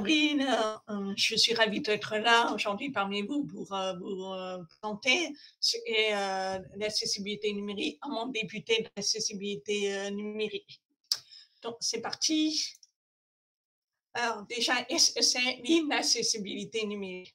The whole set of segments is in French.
Sabrine, je suis ravie d'être là aujourd'hui parmi vous pour vous présenter ce qu'est l'accessibilité numérique, comment débuter de l'accessibilité numérique. Donc, c'est parti. Alors, déjà, qu'est-ce que c'est l'inaccessibilité numérique?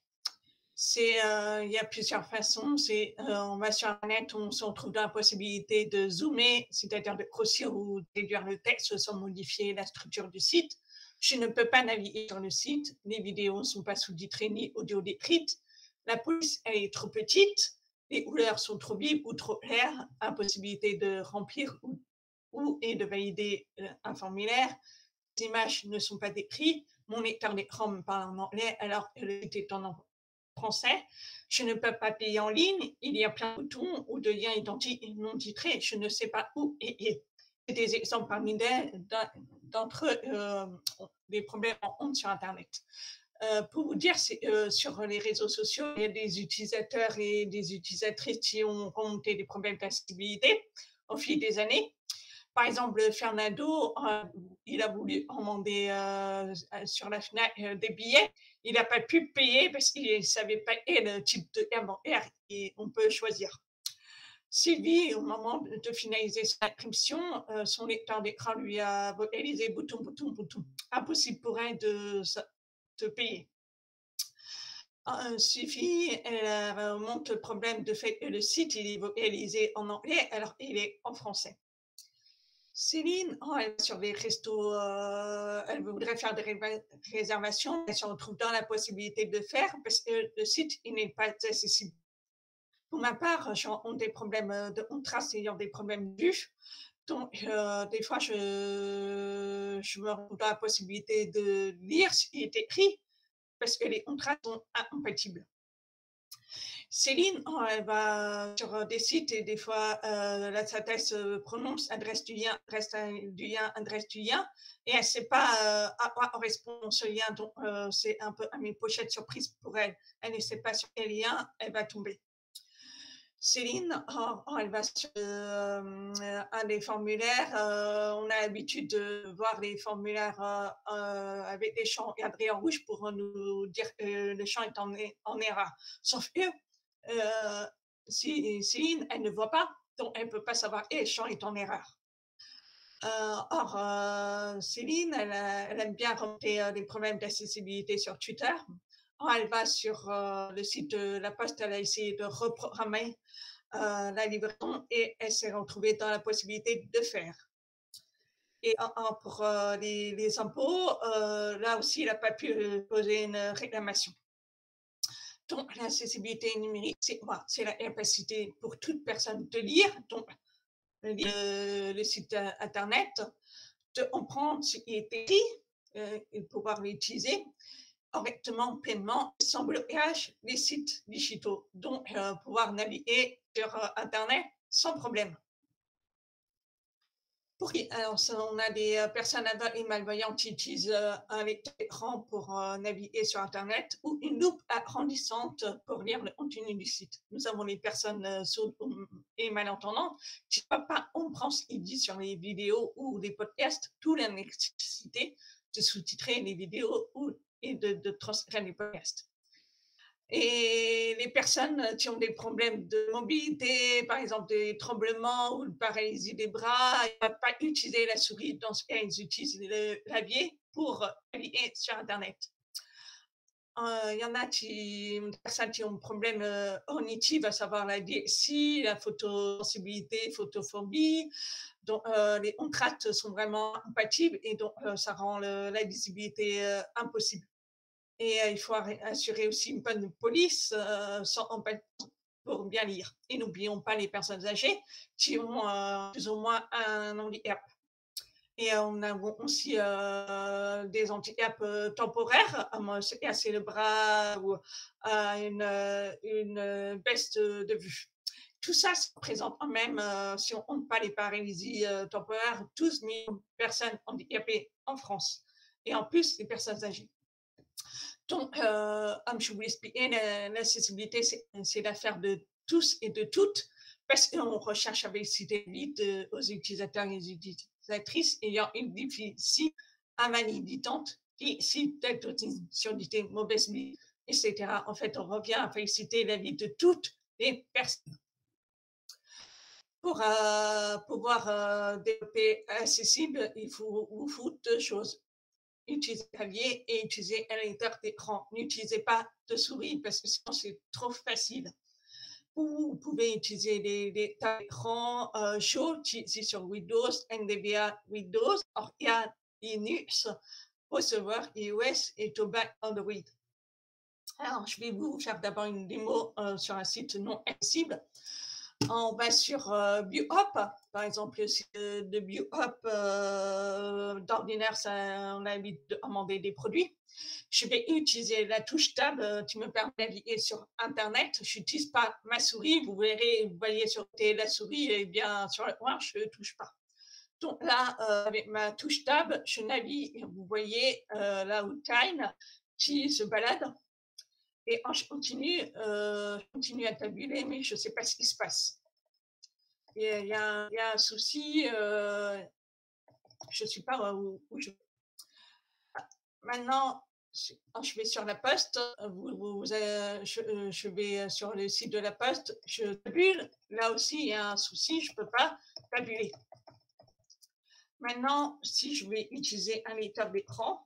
Il y a plusieurs façons. On va sur Internet, on se retrouve dans la possibilité de zoomer, c'est-à-dire de grossir ou réduire le texte sans modifier la structure du site. Je ne peux pas naviguer sur le site. Les vidéos ne sont pas sous-titrées ni audio décrites. La police, elle est trop petite. Les couleurs sont trop vives ou trop claires. Impossibilité de remplir et de valider un formulaire. Les images ne sont pas décrites. Mon lecteur d'écran me parle en anglais alors que le site est en français. Je ne peux pas payer en ligne. Il y a plein de boutons ou de liens identiques et non titrés. Je ne sais pas où et c'est des exemples parmi d'entre des problèmes en honte sur Internet. Pour vous dire, sur les réseaux sociaux, il y a des utilisateurs et des utilisatrices qui ont remonté des problèmes d'accessibilité au fil des années. Par exemple, Fernando, il a voulu commander sur la FNAC des billets. Il n'a pas pu payer parce qu'il ne savait pas le type de RR et on peut choisir. Sylvie, au moment de finaliser son inscription, son lecteur d'écran lui a vocalisé bouton, bouton, bouton. Impossible pour elle de payer. Sophie, elle montre le problème de fait que le site il est vocalisé en anglais alors qu'il est en français. Céline, elle est sur les restos, elle voudrait faire des réservations, elle se retrouve dans la possibilité de faire parce que le site il n'est pas accessible. Pour ma part, je rencontre des problèmes de contraste ayant des problèmes de vue. Donc, des fois, je me retrouve dans la possibilité de lire ce qui est écrit parce que les contrastes sont incompatibles. Céline, elle va sur des sites et des fois, la syntaxe prononce adresse du lien, adresse du lien, et elle ne sait pas à quoi correspond ce lien. Donc, c'est un peu une pochette surprise pour elle. Elle ne sait pas sur quel lien elle va tomber. Céline, elle va sur un des formulaires. On a l'habitude de voir les formulaires avec des champs encadrés en rouge pour nous dire que le champ est en erreur. Sauf que Céline, elle ne voit pas, donc elle ne peut pas savoir que le champ est en erreur. Céline, elle aime bien remonter des problèmes d'accessibilité sur Twitter. Elle va sur le site de La Poste, elle a essayé de reprogrammer la livraison et elle s'est retrouvée dans la possibilité de faire. Et pour les impôts, là aussi, elle n'a pas pu poser une réclamation. Donc, l'accessibilité numérique, c'est quoi? C'est la capacité pour toute personne de lire, donc le site Internet, de comprendre ce qui est écrit et pouvoir l'utiliser correctement, pleinement, sans blocage des sites digitaux. Donc, pouvoir naviguer sur Internet sans problème. Alors, on a des personnes aveugles et malvoyantes qui utilisent un lecteur d'écran pour naviguer sur Internet ou une loupe agrandissante pour lire le contenu du site. Nous avons les personnes sourdes et malentendantes qui ne peuvent pas comprendre ce qu'il dit sur les vidéos ou les podcasts, d'où la nécessité de sous-titrer les vidéos et de transcrire les podcasts. Et les personnes qui ont des problèmes de mobilité, par exemple des tremblements ou de paralysie des bras, ils ne peuvent pas utiliser la souris. Dans ce cas, ils utilisent le clavier pour naviguer sur Internet. Il y en a des personnes qui ont un problème cognitif, à savoir la dyslexie, la photosensibilité, photophobie. Donc, les contrastes sont vraiment incompatibles et donc ça rend la lisibilité impossible. Et il faut assurer aussi une bonne police pour bien lire. Et n'oublions pas les personnes âgées qui ont plus ou moins un handicap. Et on a aussi des handicaps temporaires, se casser le bras ou une baisse de vue. Tout ça, ça représente quand même, si on ne compte pas les paralysies temporaires, 12 millions de personnes handicapées en France. Et en plus, les personnes âgées. Donc, comme je vous l'expliquais, l'accessibilité, c'est l'affaire de tous et de toutes, parce qu'on recherche avec vite aux utilisateurs et aux utilisatrices ayant une déficience invalidante Et si peut-être si on dit mauvaise vie, etc., en fait, on revient à féliciter la vie de toutes les personnes. Pour pouvoir développer accessible, il faut deux choses. Utiliser un clavier et utiliser un lecteur d'écran. N'utilisez pas de souris parce que sinon c'est trop facile. Vous pouvez utiliser des lecteurs d'écran chauds ici sur Windows, NVDA Windows, or il y a Linux, receveur iOS et Toba Android. Alors, je vais vous faire d'abord une démo sur un site non accessible. On va sur BioHop, par exemple, le site de BioHop, d'ordinaire, on a l'habitude de commander des produits. Je vais utiliser la touche Tab qui me permet de naviguer sur Internet. Je n'utilise pas ma souris. Vous verrez, vous voyez sur la souris, et bien sur le coin, je ne touche pas. Donc là, avec ma touche Tab, je navigue. Vous voyez là où Time qui se balade. Et je continue à tabuler, mais je ne sais pas ce qui se passe. Il y a un souci, je ne sais pas où je... Maintenant, quand je vais sur la poste, je vais sur le site de la poste, je tabule. Là aussi, il y a un souci, je ne peux pas tabuler. Maintenant, si je vais utiliser un lecteur d'écran,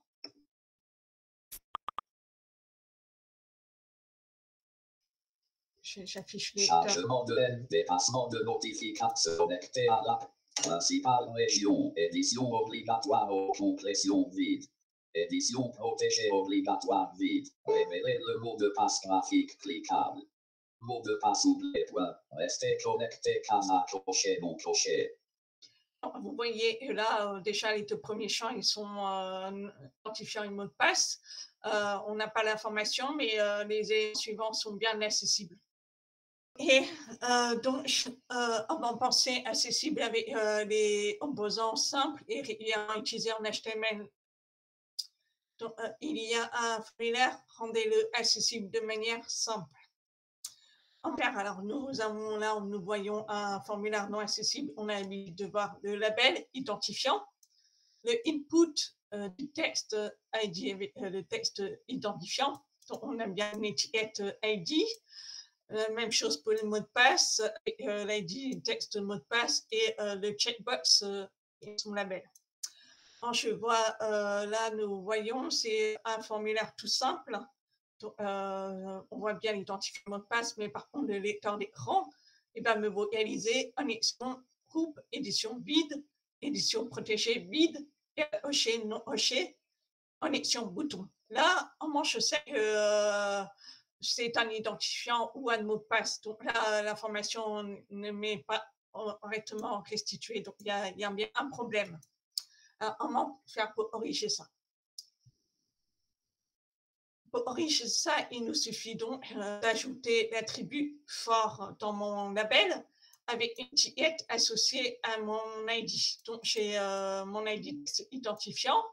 j'affiche les chargement de haine, dépassement de notifications connecté à la principale région, édition obligatoire aux complétions vides. Édition protégée obligatoire vide. Révéler le mot de passe graphique cliquable. Mot de passe oublié. Restez connecté, case coché, non coché. Vous voyez là, déjà les deux premiers champs, ils sont identifiant une mot de passe. On n'a pas l'information, mais les éléments suivants sont bien accessibles. Et donc, on va penser accessible avec les composants simples et régulièrement utilisés en HTML. Donc, il y a un formulaire, rendez-le accessible de manière simple. Alors, nous voyons un formulaire non accessible. On a l'habitude de voir le label identifiant, le input du texte ID avec le texte identifiant. Donc, on a bien une étiquette ID. Même chose pour le mot de passe, l'ID, texte mot de passe et le checkbox et son label. Quand je vois là, nous voyons, c'est un formulaire tout simple. Donc, on voit bien l'identifier mot de passe, mais par contre, le lecteur d'écran, il va me vocaliser en édition coupe, édition vide, édition protégée vide, et hoché, non hoché, en édition bouton. Là, moi, je sais que c'est un identifiant ou un mot de passe. Donc là, l'information ne m'est pas correctement restituée. Donc il y a bien un problème. Comment faire pour corriger ça? Pour corriger ça, il nous suffit donc d'ajouter l'attribut fort dans mon label avec une étiquette associée à mon ID. Donc j'ai mon ID identifiant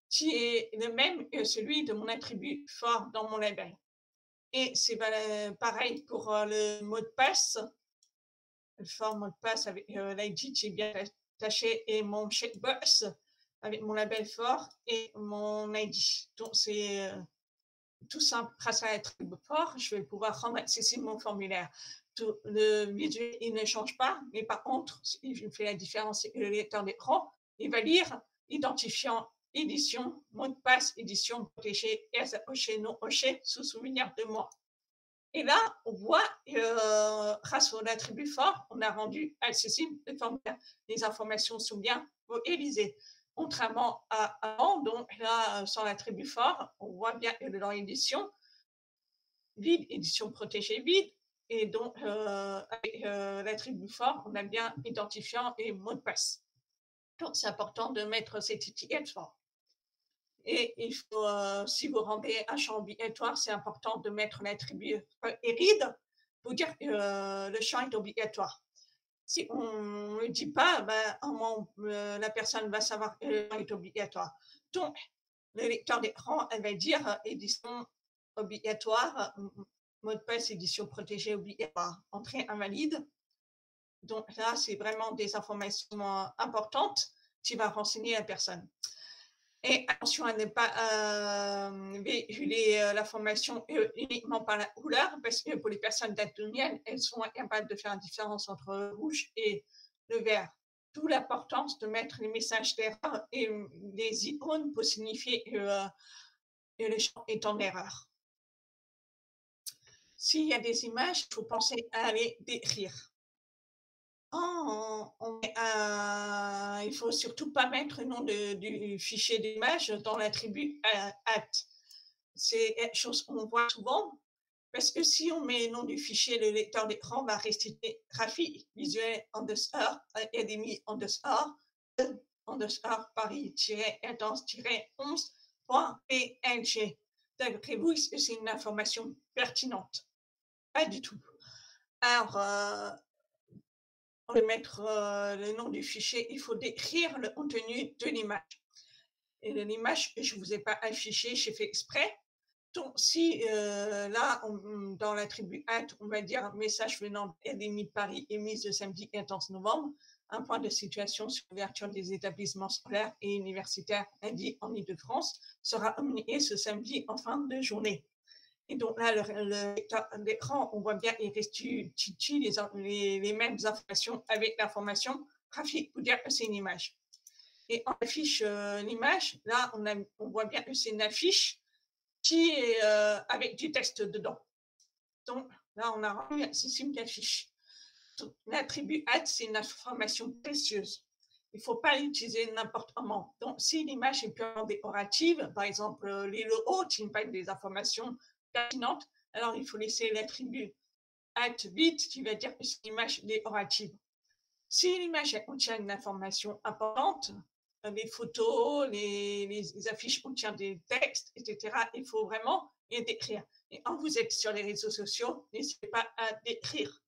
qui est le même que celui de mon attribut fort dans mon label. Et c'est pareil pour le mot de passe. Le fort mot de passe avec l'ID qui est bien attaché et mon checkbox avec mon label fort et mon ID. Donc c'est tout simple. Grâce à l'attribut fort, je vais pouvoir rendre accessible mon formulaire. Le visuel, il ne change pas, mais par contre, il fait la différence avec le lecteur d'écran. Il va lire identifiant édition, mot de passe, édition protégée, hoché, non hoché, sous souvenir de moi. Et là, on voit, grâce à l'attribut fort, on a rendu accessible le formulaire. Les informations sont bien vocalisées. Contrairement à avant, donc là, sans l'attribut fort, on voit bien que dans l'édition vide, édition protégée vide, et donc avec l'attribut fort, on a bien identifiant et mot de passe. Donc, c'est important de mettre cette étiquette fort. Et il faut, si vous rendez un champ obligatoire, c'est important de mettre l'attribut ERID pour dire que le champ est obligatoire. Si on ne le dit pas, la personne va savoir que le champ est obligatoire. Donc, le lecteur d'écran, elle va dire édition obligatoire, mot de passe, édition protégée obligatoire, entrée invalide. Donc là, c'est vraiment des informations importantes qui va renseigner la personne. Et attention à ne pas véhiculer l'information uniquement par la couleur, parce que pour les personnes daltoniennes, elles sont incapables de faire la différence entre le rouge et le vert. D'où l'importance de mettre les messages d'erreur et les icônes pour signifier que le champ est en erreur. S'il y a des images, il faut penser à les décrire. Il ne faut surtout pas mettre le nom du fichier d'image dans l'attribut at. C'est une chose qu'on voit souvent, parce que si on met le nom du fichier, le lecteur d'écran va restituer graphique visuel underscore academy underscore paris-intense-11.png. D'après vous, est-ce que c'est une information pertinente? Pas du tout. Alors, pour mettre le nom du fichier, il faut décrire le contenu de l'image. Et l'image, je ne vous ai pas affiché, j'ai fait exprès. Donc, si là, dans l'attribut at, on va dire message venant d'Académie de Paris émise le samedi 14 novembre, un point de situation sur l'ouverture des établissements scolaires et universitaires indiqués en Ile-de-France sera communiqué ce samedi en fin de journée. Et donc là, l'écran, on voit bien, il restitue les mêmes informations avec l'information graphique pour dire que c'est une image. Et on affiche l'image, là, on voit bien que c'est une affiche qui est avec du texte dedans. Donc là, on a rendu accessible l'affiche. L'attribut at, c'est une information précieuse. Il ne faut pas l'utiliser n'importe comment. Donc, si l'image est purement décorative, par exemple, les logos tiennent pas des informations pertinentes, alors il faut laisser l'attribut at vide qui va dire que c'est une image décorative. Si l'image contient une information importante, les photos, les affiches contiennent des textes, etc., il faut vraiment les décrire. Et quand vous êtes sur les réseaux sociaux, n'hésitez pas à décrire.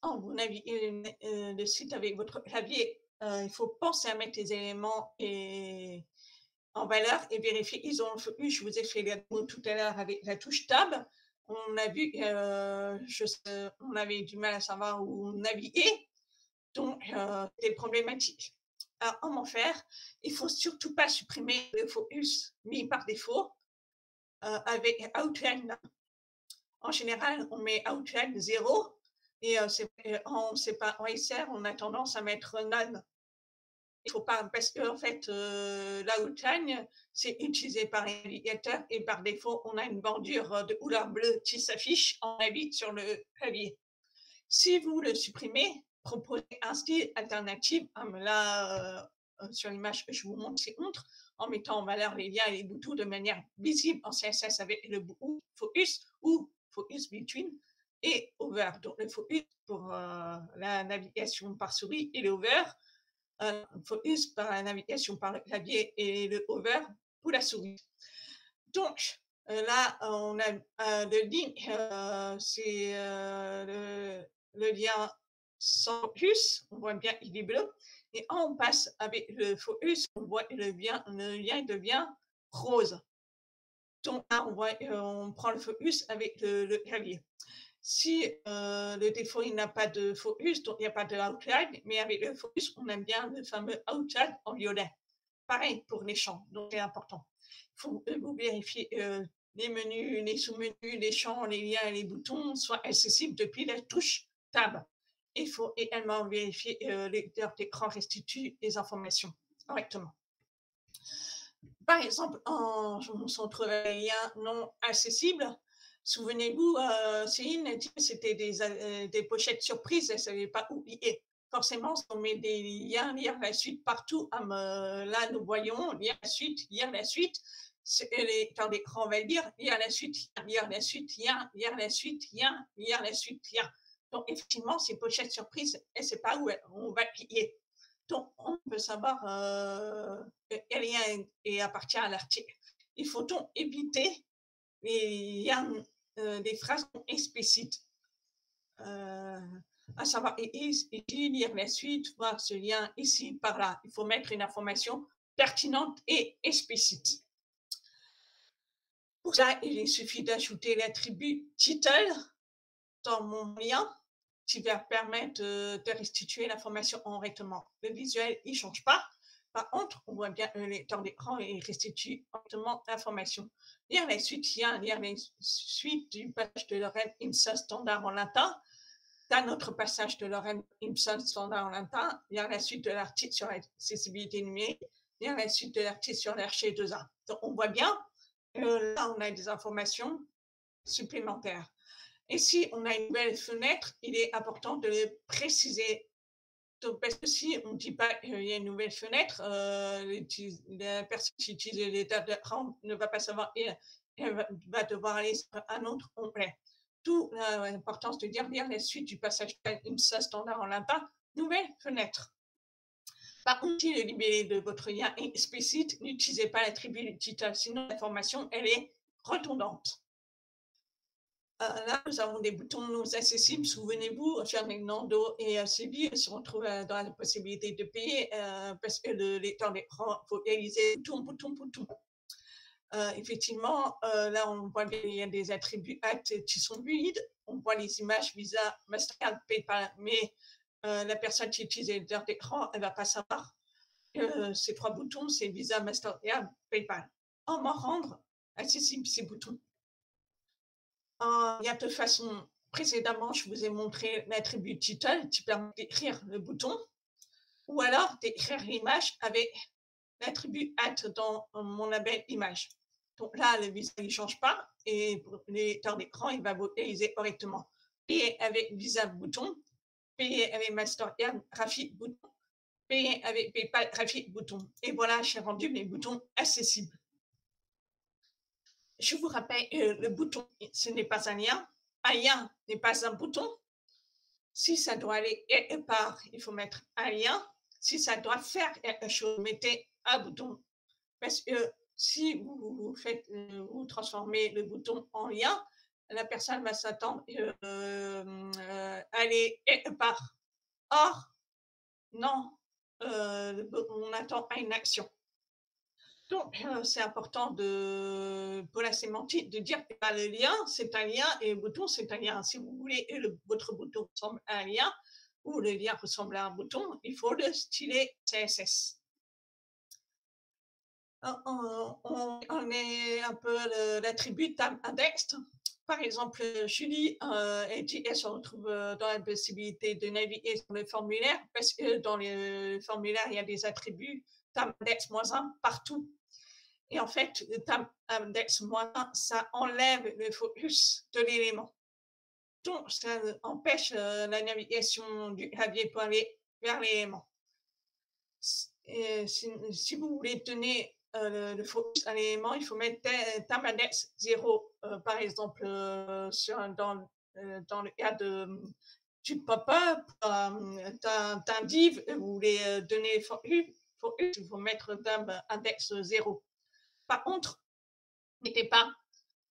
Quand vous naviguez le site avec votre clavier, il faut penser à mettre les éléments en valeur et vérifier qu'ils ont le focus. Je vous ai fait la démo tout à l'heure avec la touche Tab. On a vu, on avait du mal à savoir où naviguer, donc c'était problématique. Alors, comment faire? Il ne faut surtout pas supprimer le focus mis par défaut avec Outline. En général, on met Outline 0 et en SR, on a tendance à mettre None. Il faut pas, parce qu'en fait, l'outline, c'est utilisé par les navigateurs et par défaut, on a une bordure de couleur bleue qui s'affiche en avis sur le clavier. Si vous le supprimez, proposez un style alternatif. Là, sur l'image que je vous montre, c'est contre, en mettant en valeur les liens et les boutons de manière visible en CSS avec le bouton focus ou focus between et over. Donc le focus pour la navigation par souris et le over focus par la navigation par le clavier et le hover pour la souris. Donc, là, on a le link, c'est le lien sans focus, on voit bien il est bleu, et quand on passe avec le focus, on voit le lien devient rose. Donc là, on prend le focus avec le clavier. Si le défaut, il n'a pas de focus, donc il n'y a pas de outline, mais avec le focus, on aime bien le fameux outline en violet. Pareil pour les champs, donc c'est important. Il faut vous vérifier les menus, les sous-menus, les champs, les liens et les boutons soient accessibles depuis la touche Tab. Il faut également vérifier lecteur d'écran restitue les informations correctement. Par exemple, on se retrouve les liens non accessibles. Souvenez-vous, Céline a dit que c'était des pochettes surprises, elle ne savait pas où lier. Forcément, si on met des liens, lire la suite partout, là nous voyons, lire la suite, l'écran d'écran va lire la suite, lire la suite, lire la suite, lire la suite, lire. Donc effectivement, ces pochettes surprises, elle ne sait pas où on va lier. Donc, on peut savoir quel lien appartient à l'article. Il faut donc éviter les liens, des phrases explicites. À savoir, lire la suite, voir ce lien ici, par là. Il faut mettre une information pertinente et explicite. Pour ça, il suffit d'ajouter l'attribut title dans mon lien qui va permettre de restituer l'information correctement. Le visuel, il ne change pas. Par contre, on voit bien que le lecteur d'écran restitue correctement l'information. Lire la suite, il y a lire les suites du passage de Lorem Ipsum standard en latin. D'un autre passage de Lorem Ipsum standard en latin, lire la suite de l'article sur l'accessibilité numérique, lire la suite de l'article sur l'RC2A. Donc, on voit bien, là, on a des informations supplémentaires. Et si on a une nouvelle fenêtre, il est important de le préciser. Donc, parce que si on ne dit pas qu'il y a une nouvelle fenêtre, la personne qui utilise l'état d'écran ne va pas savoir et elle va devoir aller sur un autre onglet. D'où l'importance de lire la suite du passage IMSA standard en latin, nouvelle fenêtre. Par contre, si le libellé de votre lien est explicite, n'utilisez pas l'attribut du titre, sinon l'information elle est redondante. Là, nous avons des boutons non accessibles. Souvenez-vous, Fernando et Sylvie se retrouvent dans la possibilité de payer parce que le lecteur d'écran faut réaliser bouton. Effectivement, là, on voit qu'il y a des attributs actes qui sont vides. On voit les images Visa, Mastercard, PayPal, mais la personne qui utilise le lecteur d'écran, elle ne va pas savoir que ces trois boutons, c'est Visa, Mastercard, PayPal. Comment rendre accessibles ces boutons? Il y a deux façons. Précédemment, je vous ai montré l'attribut title qui permet d'écrire le bouton, ou alors d'écrire l'image avec l'attribut at dans mon label image. Donc là, le visa ne change pas et pour les lecteurs d'écran, il va vous réaliser correctement. Payer avec Visa bouton, payer avec Mastercard, Rafi bouton, payer avec PayPal, Rafi bouton. Et voilà, j'ai rendu mes boutons accessibles. Je vous rappelle, le bouton, ce n'est pas un lien. Un lien n'est pas un bouton. Si ça doit aller quelque part, il faut mettre un lien. Si ça doit faire quelque chose, mettez un bouton. Parce que si vous transformez le bouton en lien, la personne va s'attendre à aller quelque part. Or, non, on attend à une action. Donc, c'est important pour la sémantique de dire que le lien, c'est un lien et le bouton, c'est un lien. Si vous voulez que votre bouton ressemble à un lien ou le lien ressemble à un bouton, il faut le styler CSS. On est un peu l'attribut index. Par exemple, Julie et JS se retrouvent dans la possibilité de naviguer sur le formulaire parce que dans le formulaire, il y a des attributs index-1 partout. Et en fait, le index-1, ça enlève le focus de l'élément. Donc, ça empêche la navigation du clavier pour aller vers l'élément. Si vous voulez donner le focus à l'élément, il faut mettre index 0, par exemple, dans le cas du pop-up, d'un div, vous voulez donner focus, il faut mettre index 0. Par contre, mettez pas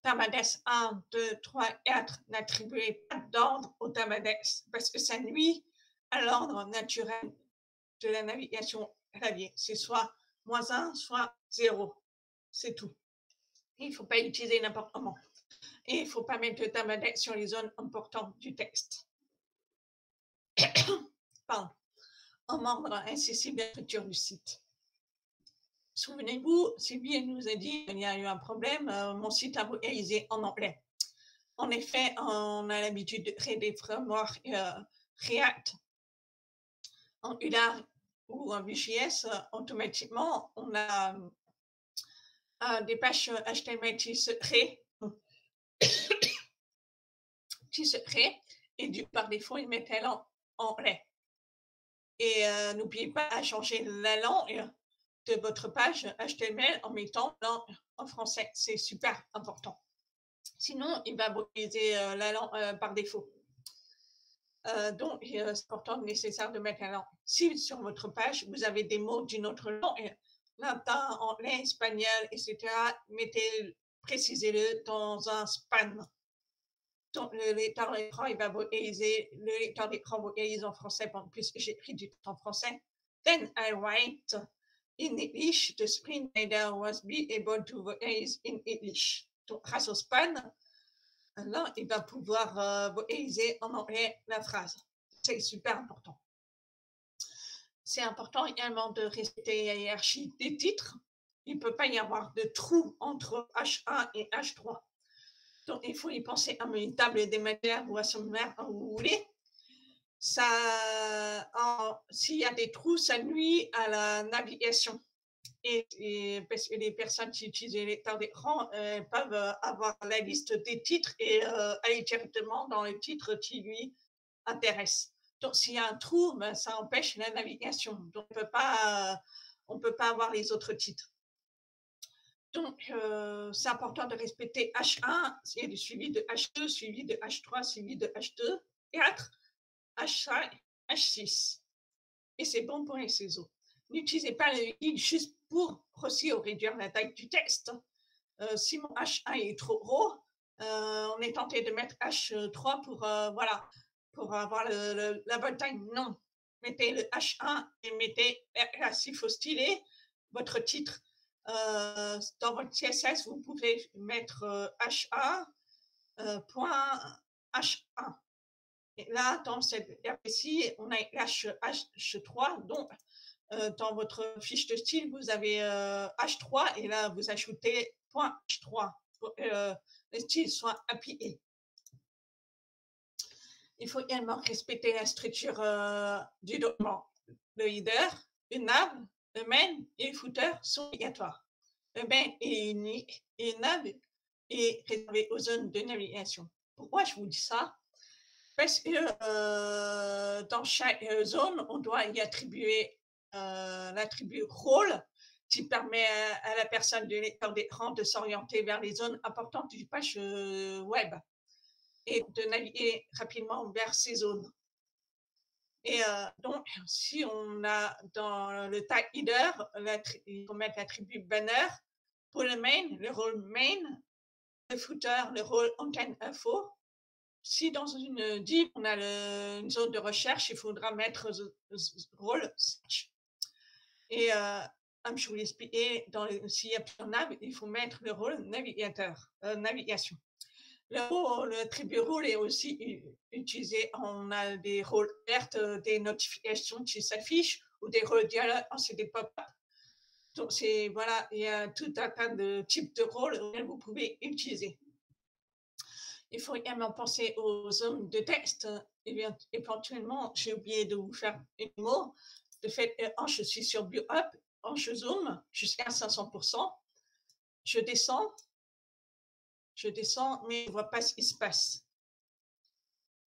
index 1, 2, 3, 4, n'attribuez pas d'ordre au index parce que ça nuit à l'ordre naturel de la navigation clavier. C'est soit -1, soit 0. C'est tout. Il ne faut pas utiliser n'importe comment. Et il ne faut pas mettre le index sur les zones importantes du texte. Pardon. En ordre accessible à la structure du site. Souvenez-vous, Sylvie nous a dit qu'il y a eu un problème, mon site a été réalisé en anglais. En effet, on a l'habitude de créer des frameworks React en Angular ou en Vue.js. Automatiquement, on a des pages HTML qui se créent, et par défaut, ils mettent la langue en anglais. Et n'oubliez pas à changer la langue de votre page HTML en mettant en français. C'est super important. Sinon, il va utiliser la langue par défaut. Donc, c'est important, nécessaire de mettre la langue. Si sur votre page, vous avez des mots d'une autre langue, latin, anglais, espagnol, etc., précisez-le dans un span. Donc, le lecteur d'écran, il va vocaliser, le lecteur d'écran vocalise en français, puisque j'écris du texte en français. Then I write in English, the screen reader was be able to vocalize in English. Donc, grâce au span, là, il va pouvoir vocaliser en anglais la phrase. C'est super important. C'est important également de respecter la hiérarchie des titres. Il ne peut pas y avoir de trou entre H1 et H3. Donc, il faut y penser à une table des matières ou à sommaire, comme vous voulez. S'il y a des trous, ça nuit à la navigation. Et parce que les personnes qui utilisent les lecteurs d'écran peuvent avoir la liste des titres et aller directement dans le titre qui lui intéresse. Donc, s'il y a un trou, ben, ça empêche la navigation. Donc, on ne peut pas avoir les autres titres. Donc, c'est important de respecter H1, c'est suivi de H2, suivi de H3, suivi de H2, 4, H5, H6. Et c'est bon pour les ciseaux. N'utilisez pas le guide juste pour grossir ou réduire la taille du texte. Si mon H1 est trop gros, on est tenté de mettre H3 pour, voilà, pour avoir la bonne taille. Non, mettez le H1 et mettez, là, s'il faut styler votre titre, dans votre CSS, vous pouvez mettre H1, point H1. Et là, dans cette RPC, on a H3, donc dans votre fiche de style, vous avez H3 et là, vous ajoutez point H3 pour que le style soit appuyé. Il faut également respecter la structure du document. Le header, le nav, le main et le footer sont obligatoires. Le main est unique et le nav est réservé aux zones de navigation. Pourquoi je vous dis ça? Parce que dans chaque zone, on doit y attribuer l'attribut rôle qui permet à la personne du lecteur d'écran de s'orienter vers les zones importantes du page web et de naviguer rapidement vers ces zones. Et donc, si on a dans le tag header, il faut mettre l'attribut banner. Pour le main, le rôle main. Le footer, le rôle antenne info. Si dans une div, on a une zone de recherche, il faudra mettre rôle search. Et comme je vous l'ai expliqué, s'il y a plusieurs nav, il faut mettre le rôle navigateur, navigation. L'attribut rôle est aussi utilisé. On a des rôles alertes, des notifications qui s'affichent ou des rôles dialogue, c'est des pop-up. Donc, voilà, il y a tout un tas de types de rôles que vous pouvez utiliser. Il faut également penser aux zones de texte. Et bien, éventuellement, j'ai oublié de vous faire une mot. De fait, je suis sur BioUp, je zoome jusqu'à 500%. Je descends, mais je ne vois pas ce qui se passe.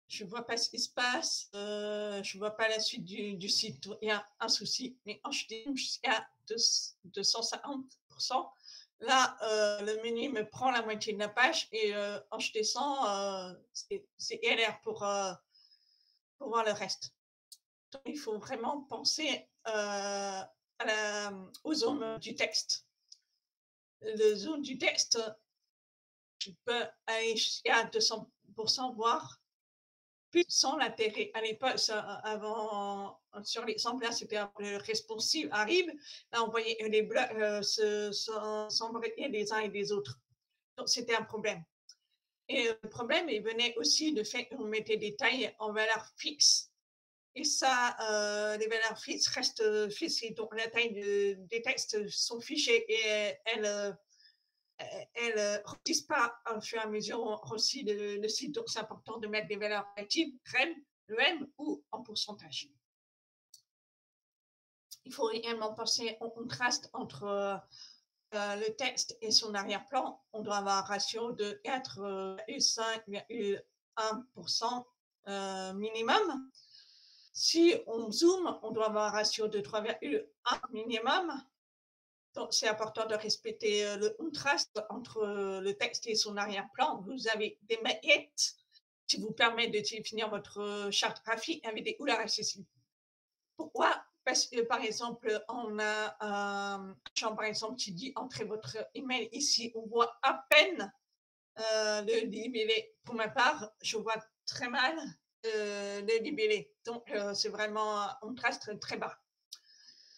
Je ne vois pas ce qui se passe. Je ne vois pas la suite du site. Il y a un souci. Mais je zoome jusqu'à 250%. Là, le menu me prend la moitié de la page et quand je descends, c'est LR pour voir le reste. Donc, il faut vraiment penser aux zones du texte. Le zone du texte, tu peux aller jusqu'à 200%, voire plus sans l'intérêt. À l'époque, avant, sur l'exemple là, c'était le responsive arrive. Là, on voyait les blocs s'embrayer les uns et les autres. Donc, c'était un problème. Et le problème, il venait aussi du fait qu'on mettait des tailles en valeur fixe. Et ça, les valeurs fixes restent fixes. Donc, la taille des textes sont fichées et elles ne redisent pas au fur et à mesure aussi le site. Donc, c'est important de mettre des valeurs relatives, REM, EM ou en pourcentage. Il faut également penser au contraste entre le texte et son arrière-plan. On doit avoir un ratio de 4,5,1% minimum. Si on zoome, on doit avoir un ratio de 3,1 minimum. Donc, c'est important de respecter le contraste entre le texte et son arrière-plan. Vous avez des maquettes qui vous permettent de définir votre charte graphique avec des couleurs accessibles. Pourquoi? Parce que, par exemple, on a un champ, par exemple, qui dit « Entrez votre email ». Ici, on voit à peine le libellé. Pour ma part, je vois très mal le libellé. Donc, c'est vraiment un contraste très bas.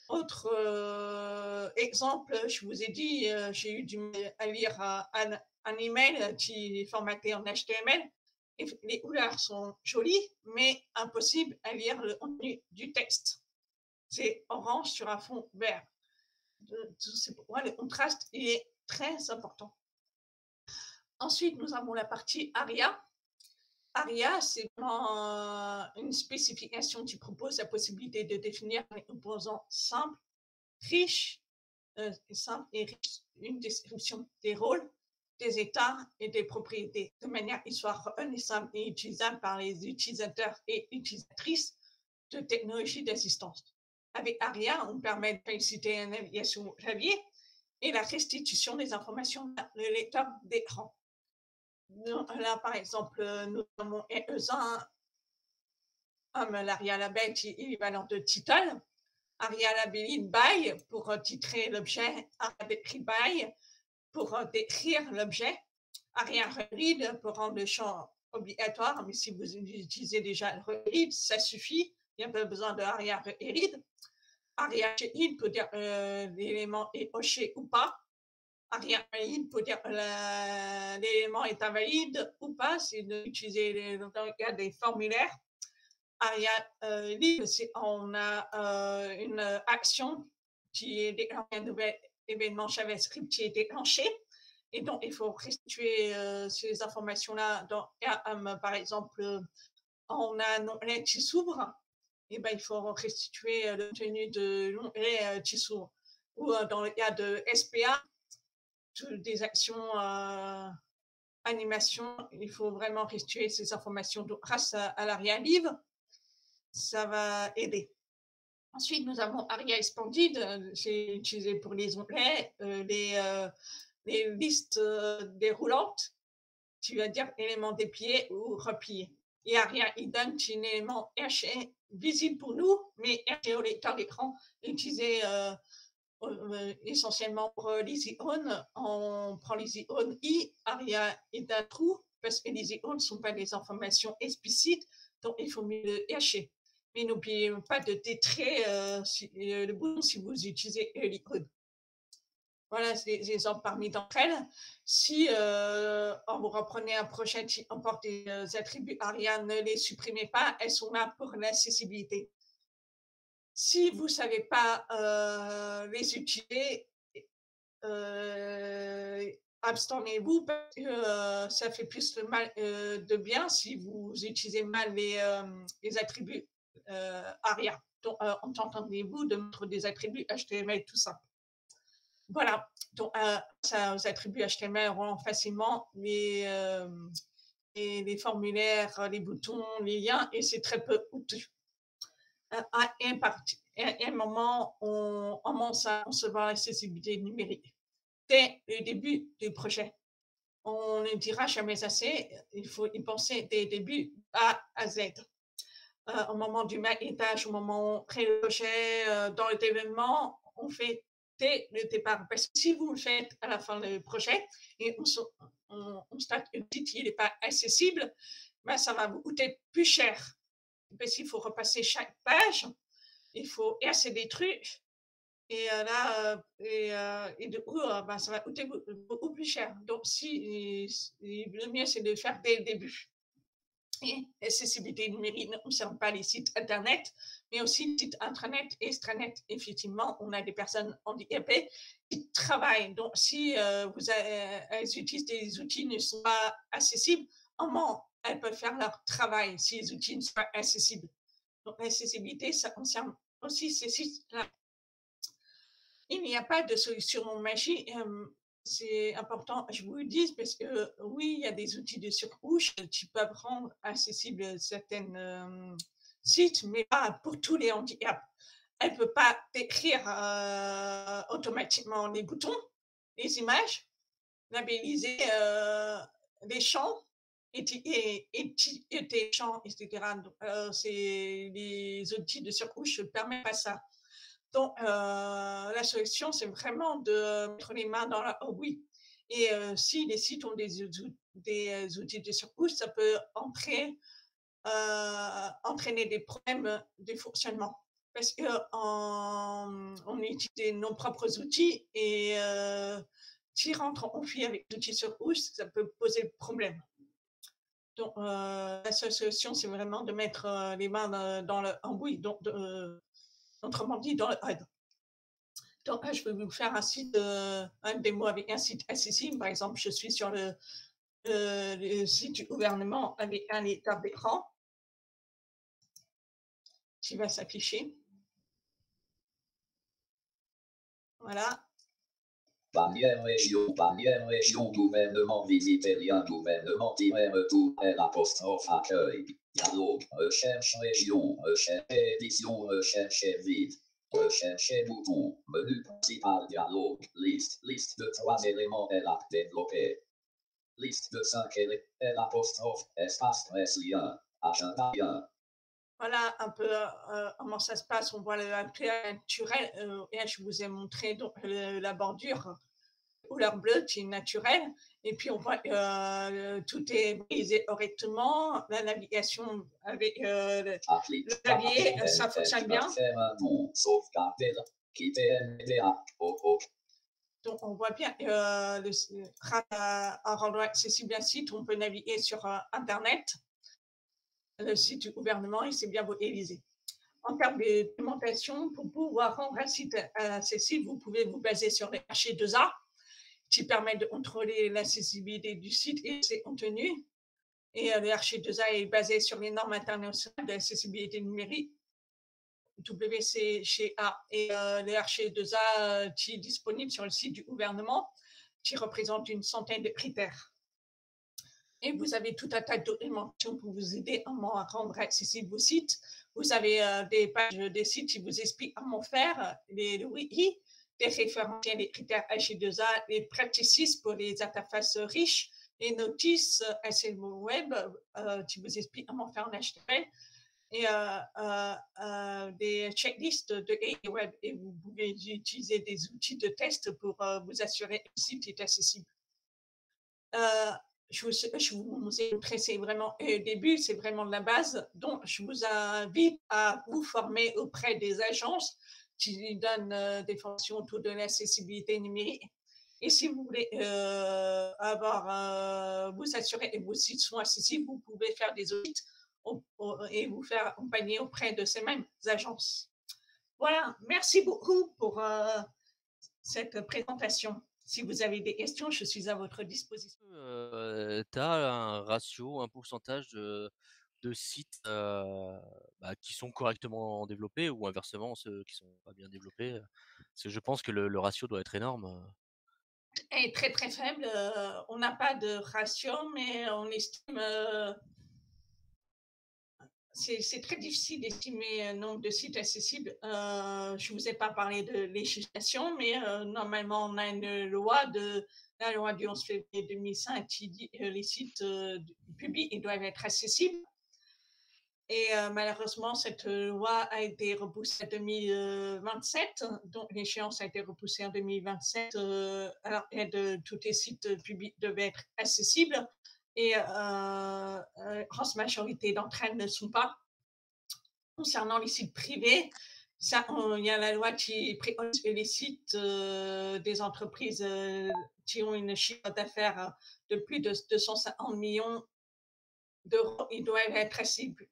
Autre exemple, je vous ai dit, j'ai eu du mal à lire un email qui est formaté en HTML. Et les couleurs sont jolies, mais impossible à lire le contenu du texte. c'est orange sur un fond vert. C'est pour moi, le contraste il est très important. Ensuite, nous avons la partie ARIA. ARIA, c'est une spécification qui propose la possibilité de définir un composant simple, riche, simple et riche, une description des rôles, des états et des propriétés, de manière à qu'ils soient reconnaissables et utilisables par les utilisateurs et utilisatrices de technologies d'assistance. Avec ARIA, on permet de féliciter la navigation au clavier et la restitution des informations dans le lecteur d'écran. Là, par exemple, nous avons l'ARIA label qui est équivalent de title, ARIA labelling by pour titrer l'objet, ARIA decrypt by pour décrire l'objet, ARIA read pour rendre le champ obligatoire, mais si vous utilisez déjà le read, ça suffit, il n'y a pas besoin de ARIA read. ARIA check-in pour dire l'élément est hoché ou pas. ARIA valide pour dire l'élément est invalide ou pas, c'est d'utiliser dans le cas des formulaires. ARIA libre, c'est on a une action qui est déclenchée, un nouvel événement JavaScript qui est déclenché. Et donc, il faut restituer ces informations-là dans par exemple, on a un onglet qui s'ouvre, et ben, il faut restituer le contenu de l'onglet qui s'ouvre. Ou dans le cas de SPA, des actions animation, il faut vraiment restituer ces informations. Donc, grâce à l'ARIA livre, ça va aider. Ensuite, nous avons ARIA Expanded, c'est utilisé pour les onglets, les listes déroulantes, tu vas dire éléments dépliés ou repliés. Et ARIA Hidden, c'est un élément haché visible pour nous, mais haché au lecteur d'écran, utilisé essentiellement pour l'easy on. On prend l'easy on i, ARIA Hidden true, parce que les easy on ne sont pas des informations explicites, donc il faut mieux le hacher. Mais n'oubliez pas de détrer le bouton si vous utilisez l'icône. Voilà, c'est des exemples parmi d'entre elles. Si vous reprenez un projet qui emporte des attributs ARIA, ne les supprimez pas, elles sont là pour l'accessibilité. Si vous ne savez pas les utiliser, abstenez-vous parce que ça fait plus de mal de bien si vous utilisez mal les attributs ARIA. Donc, entendez-vous de mettre des attributs HTML tout simples. Voilà, donc aux attributs HTML rend facilement les formulaires, les boutons, les liens, et c'est très peu coûteux. À un moment, on commence à concevoir l'accessibilité numérique. Dès le début du projet, on ne dira jamais assez, il faut y penser dès le début A à Z. Au moment du maquettage, au moment où on crée le projet, dans le développement, on fait dès le départ. Parce que si vous le faites à la fin du projet et on constate que le site n'est pas accessible, ben, ça va vous coûter plus cher. Parce qu'il faut repasser chaque page, il faut casser des trucs. Et là, et du coup, ben, ça va coûter beaucoup plus cher. Donc, le mieux, c'est de le faire dès le début. Et l'accessibilité numérique ne concerne pas les sites Internet, mais aussi les sites intranet et extranet. Effectivement, on a des personnes handicapées qui travaillent. Donc, si elles utilisent des outils qui ne sont pas accessibles, comment elles peuvent faire leur travail si les outils ne sont pas accessibles? Donc, l'accessibilité, ça concerne aussi ces sites-là. Il n'y a pas de solution magique. C'est important, je vous le dis, parce que oui, il y a des outils de surcouche qui peuvent rendre accessibles certains sites, mais pas pour tous les handicaps. Elle ne peut pas décrire automatiquement les boutons, les images, labelliser les champs, étiqueter champs, etc. Donc, les outils de surcouche ne permettent pas ça. Donc, la solution, c'est vraiment de mettre les mains dans la oui. Et si les sites ont des outils de surcouche, ça peut entraîner des problèmes de fonctionnement. Parce qu'on utilise nos propres outils et s'ils rentrent en conflit avec l'outil surcouche, ça peut poser problème. Donc, la seule solution, c'est vraiment de mettre les mains dans le embouille. Donc, autrement dit dans le HUD. Donc, je vais vous faire un démo avec un site accessible. Par exemple, je suis sur le site du gouvernement avec un état d'écran qui va s'afficher. Voilà. Bannière région, gouvernement, visiter lien, gouvernement, retour, l'apostrophe, accueil, dialogue, recherche région, recherche édition, recherche vide, rechercher bouton, menu principal, dialogue, liste de 3 éléments, développé, liste de 5 éléments, l'apostrophe, espace, presse, lien, agenda, lien. Voilà un peu comment ça se passe. On voit le naturel. Et je vous ai montré donc, la bordure couleur bleue qui est naturelle. Et puis on voit tout est brisé correctement. La navigation avec le clavier, ça fonctionne bien. Donc on voit bien en rendant accessible un site, on peut naviguer sur Internet, le site du gouvernement, et c'est bien modélisé. En termes de documentation, pour pouvoir rendre un site accessible, vous pouvez vous baser sur les H2A qui permettent de contrôler l'accessibilité du site et ses contenus. Et le H2A est basé sur les normes internationales d'accessibilité numérique, WCA, et le H2A qui est disponible sur le site du gouvernement, qui représente une centaine de critères. Et vous avez tout un tas de documentation pour vous aider à rendre accessible vos sites. Vous avez des pages des sites qui vous expliquent comment faire, les wiki, des référentiels, les critères H2A, les practices pour les interfaces riches, les notices HTML web qui vous expliquent comment faire en HTML, et des checklists de web. Et vous pouvez utiliser des outils de test pour vous assurer que le site est accessible. Je vous ai montré, c'est vraiment au début, c'est vraiment de la base. Donc, je vous invite à vous former auprès des agences qui donnent des formations autour de l'accessibilité numérique. Et si vous voulez vous assurer que vos sites sont accessibles, vous pouvez faire des audits et vous faire accompagner auprès de ces mêmes agences. Voilà, merci beaucoup pour cette présentation. Si vous avez des questions, je suis à votre disposition. Tu as un ratio, un pourcentage de sites qui sont correctement développés ou inversement ceux qui sont pas bien développés? Parce que je pense que le ratio doit être énorme. Est très très faible. On n'a pas de ratio, mais on estime. C'est très difficile d'estimer le nombre de sites accessibles. Je ne vous ai pas parlé de législation, mais normalement, on a la loi du 11 février 2005 qui dit que les sites publics ils doivent être accessibles. Et malheureusement, cette loi a été repoussée en 2027, donc l'échéance a été repoussée en 2027, alors que tous les sites publics devaient être accessibles, et grosse majorité d'entre elles ne sont pas. Concernant les sites privés, il y a la loi qui préconise que les sites des entreprises qui ont une chiffre d'affaires de plus de 250 millions d'euros, ils doivent être accessible.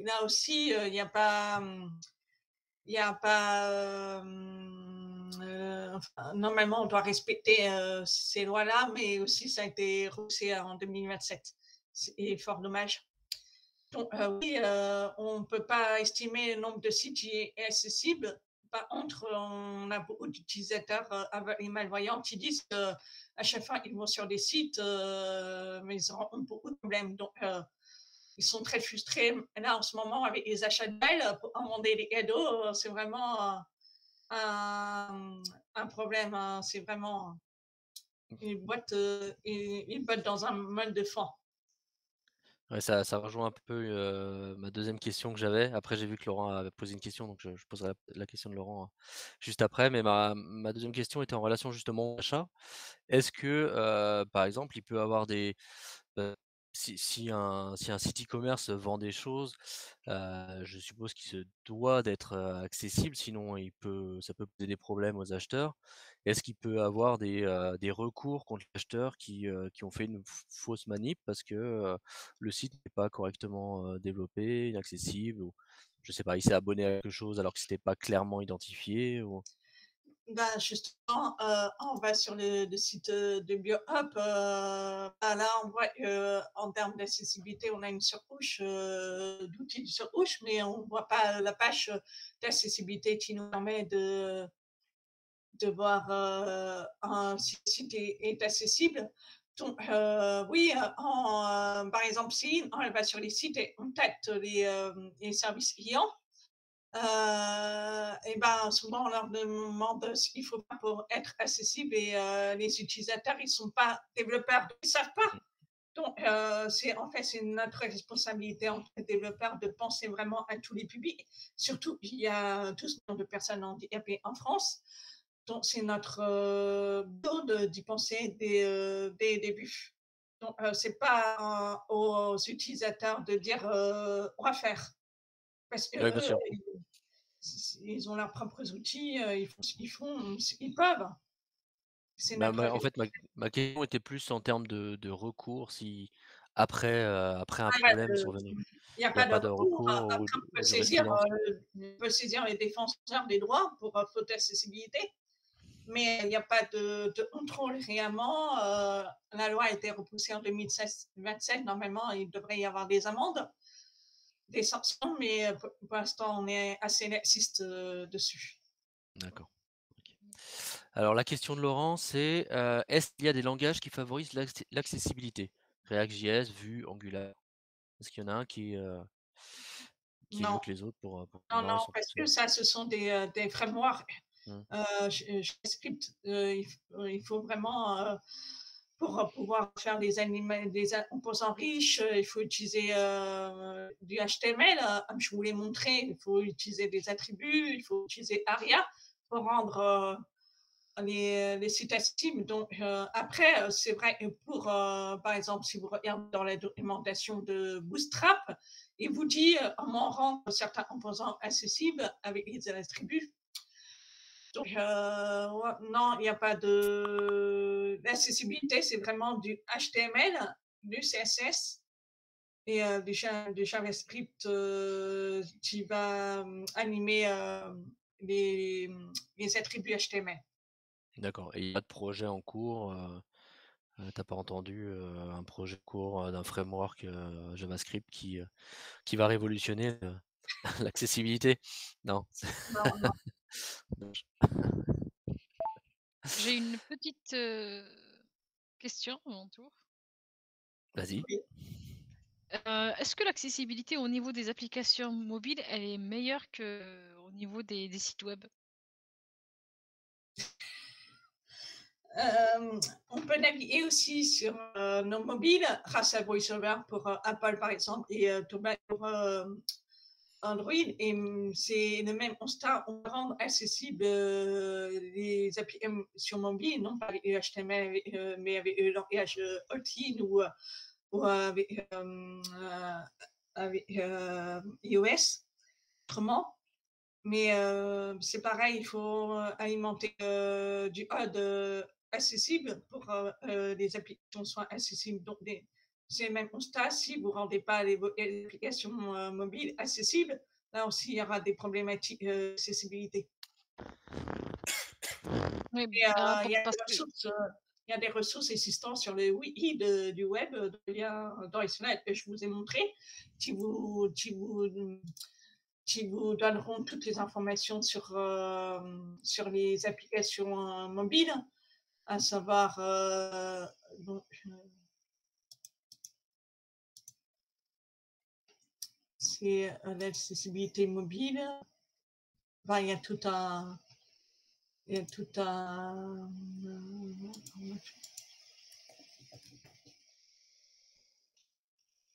Là aussi, il n'y a pas, normalement, on doit respecter ces lois-là, mais aussi ça a été repoussé en 2027. C'est fort dommage. Donc, oui, on ne peut pas estimer le nombre de sites qui est accessible. Par contre, on a beaucoup d'utilisateurs et malvoyants qui disent qu'à chaque fois qu'ils vont sur des sites, mais ils ont beaucoup de problèmes. Donc, ils sont très frustrés. Là, en ce moment, avec les achats de mails, pour commander des cadeaux, c'est vraiment un problème. C'est vraiment une boîte dans un molle de fond. Ouais, ça rejoint un peu ma deuxième question que j'avais. Après, j'ai vu que Laurent avait posé une question, donc je poserai la question de Laurent juste après. Mais ma deuxième question était en relation justement au achat. Est-ce que, par exemple, il peut avoir si un site e-commerce vend des choses, je suppose qu'il se doit d'être accessible, sinon ça peut poser des problèmes aux acheteurs. Est-ce qu'il peut avoir des recours contre les acheteurs qui ont fait une fausse manip parce que le site n'est pas correctement développé, inaccessible je sais pas, il s'est abonné à quelque chose alors que c'était pas clairement identifié ou? Ben, justement, on va sur le site, de BioHub, bah, là, on voit en termes d'accessibilité, on a une surcouche, d'outils de surcouche, mais on ne voit pas la page, d'accessibilité qui nous permet de voir, si le site est accessible. Donc, oui, par exemple, si on va sur les sites et on teste les services clients, et ben, souvent, on leur demande ce qu'il faut pas pour être accessible et les utilisateurs, ils sont pas développeurs, ils savent pas. Donc, c'est en fait, c'est notre responsabilité en tant que développeur de penser vraiment à tous les publics. Surtout, il y a 12 millions de personnes handicapées en France. Donc, c'est notre boulot d'y penser dès le début. Donc, c'est pas aux utilisateurs de dire on va faire. Parce que Oui, bien eux, sûr. ils ont leurs propres outils, ils font ce qu'ils peuvent. C'est Bah, notre en fait, ma question était plus en termes de recours si après un travail problème de survenu. il n'y a Il y a pas de pas de recours. recours Après, ou jurisprudence? on peut saisir les défenseurs des droits pour faute d'accessibilité, mais il n'y a pas de contrôle réellement. La loi a été repoussée en 2027. Normalement, il devrait y avoir des amendes, des sanctions, mais pour l'instant, on est assez laxiste dessus. D'accord. OK. Alors la question de Laurent, c'est, est-ce qu'il y a des langages qui favorisent l'accessibilité? React.js, Vue, Angular? Est-ce qu'il y en a un qui est mieux Non, que les autres pour non, pouvoir non, y sont parce que ça, ce sont des frameworks. mmh, JavaScript, il faut vraiment, pour pouvoir faire des composants riches, il faut utiliser du HTML. Comme je vous l'ai montré, il faut utiliser des attributs, il faut utiliser ARIA pour rendre les sites accessibles. Donc, après, c'est vrai que pour, par exemple, si vous regardez dans la documentation de Bootstrap, il vous dit comment rendre certains composants accessibles avec les attributs. Donc, ouais, non, il n'y a pas de. L'accessibilité, c'est vraiment du HTML, du CSS et du JavaScript qui va animer les, les attributs HTML. d'accord et il y a pas de projet en cours, tu pas entendu, un projet en cours, d'un framework, JavaScript qui va révolutionner, l'accessibilité? Non? Non, non. Dommage. J'ai une petite, question à mon tour. Vas-y. Oui. Est-ce que l'accessibilité au niveau des applications mobiles, elle est meilleure qu'au niveau des sites web? On peut naviguer aussi sur nos mobiles grâce à VoiceOver pour Apple par exemple et Thomas pour Android. Et c'est le même constat, on rend accessible les applications mobiles, non pas avec HTML, mais avec le langage Kotlin ou avec iOS autrement. Mais c'est pareil, il faut alimenter du code accessible pour les applications soient accessibles. Donc, c'est le même constat. Si vous ne rendez pas les applications mobiles accessibles, là aussi, il y aura des problématiques d'accessibilité. Oui, Et il y a parce des que ressources. Il y a des ressources existantes sur le wiki du web, de lien dans les slides que je vous ai montré, qui vous donneront toutes les informations sur les applications mobiles, à savoir donc, c'est l'accessibilité mobile. Enfin,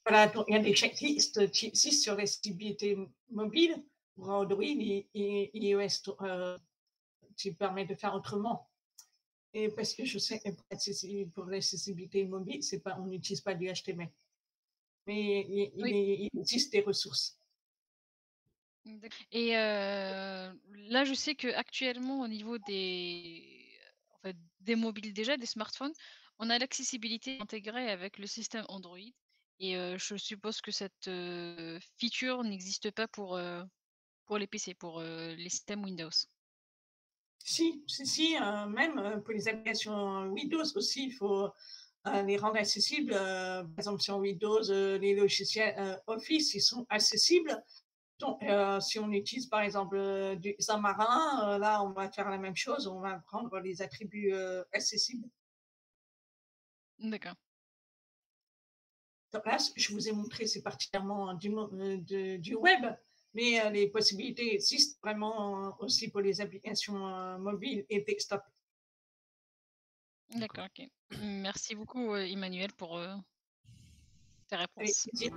voilà, donc il y a des checklists qui existent sur l'accessibilité mobile pour Android et iOS qui permet de faire autrement. Et parce que je sais que pour l'accessibilité mobile, c'est pas, on n'utilise pas du HTML. Mais oui, il existe des ressources. et là, je sais qu'actuellement, au niveau des en fait, des mobiles déjà, des smartphones, on a l'accessibilité intégrée avec le système Android et je suppose que cette, feature n'existe pas pour, pour les PC, pour les systèmes Windows. Si, même pour les applications Windows aussi, il faut les rendre accessibles. Par exemple, sur Windows, les logiciels Office, ils sont accessibles. Donc, si on utilise par exemple du Xamarin, là, on va faire la même chose, on va prendre les attributs accessibles. D'accord. Donc là, ce que je vous ai montré, c'est particulièrement du web, mais les possibilités existent vraiment aussi pour les applications mobiles et desktop. D'accord, ok. Merci beaucoup, Emmanuel, pour tes Avec réponses. plaisir.